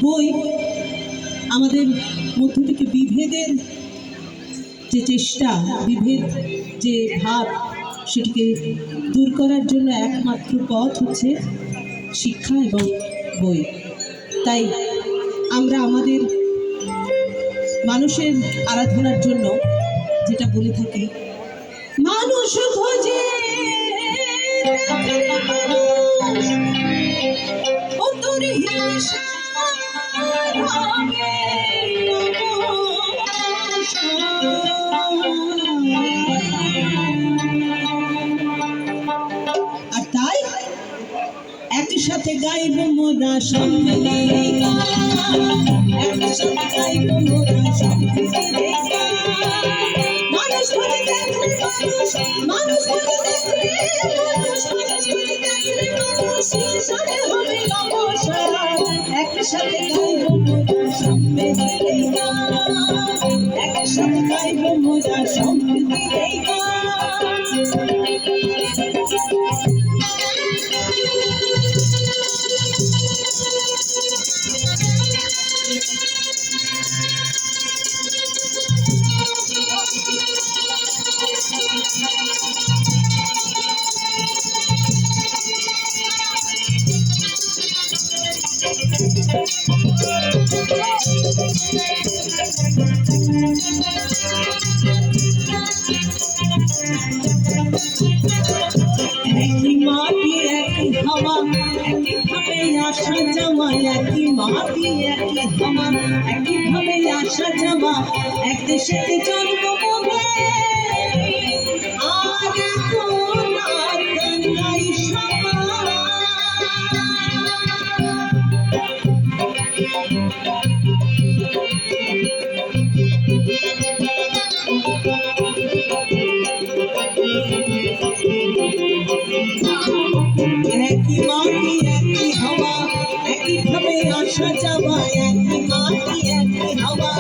বই আমাদের মধ্য থেকে বিভেদের যে চেষ্টা, বিভেদ যে ভাব, সেটিকে দূর করার জন্য একমাত্র পথ হচ্ছে শিক্ষা এবং বই। তাই আমরা আমাদের মানুষের আরাধনার জন্য যেটা বলে থাকি, মানুষ খোঁজে আর তাই একসাথে গাইব মোরা সম্মিলিত গান, একসাথে গাইব মোরা সম্মিলিত গান। মানুষ বলে দেখলে মানুষ, মানুষ বলে দেখলে মানুষ, মানুষ বলে দেখলে মানুষ, সংসারে হবে অবসান। একসাথে গাইব মোরা সম্মিলিত গান, একসাথে গাইব মোরা সম্মিলিত গান। একই মাটি একই হাওয়া, একইভাবে আসা যাওয়া, একই মাটি একই হাওয়া, একইভাবে আসা যাওয়া, এক দেশেতে জন্মভূমি আর এখন আর গঙ্গাই সমান। একই মাটি একই হাওয়া, একইভাবে আসা যাওয়া, একই মাটি একই হাওয়া,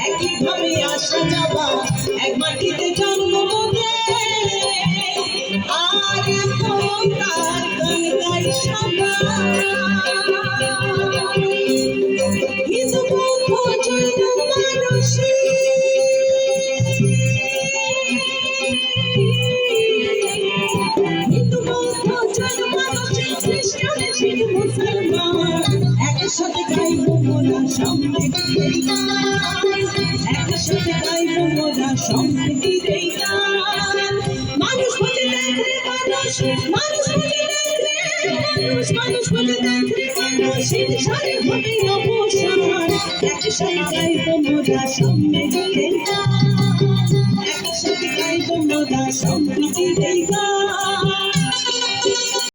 একইভাবে আসা যাওয়া, এক মাটিতে জন্মভূমি আর এখন তার গঙ্গাই সমান। হিন্দু বৌদ্ধ জৈন পারসী, হিন্দু বৌদ্ধ জৈন পারসী, খ্রিস্টান শিখ মুসলমান, একসাথে গাইব মোরা সম্প্রীতির গান, একসাথে গাইব মোরা সম্প্রীতির গান। মানুষ বলে দেখলে মানুষ, মানুষ বলে দেখলে মানুষ, মানুষ বলে দেখলে মানুষ, সংসারে হবে অবসান। একসাথে গাইব মোরা সম্প্রীতির গান, একসাথে গাইব মোরা সম্প্রীতির গান।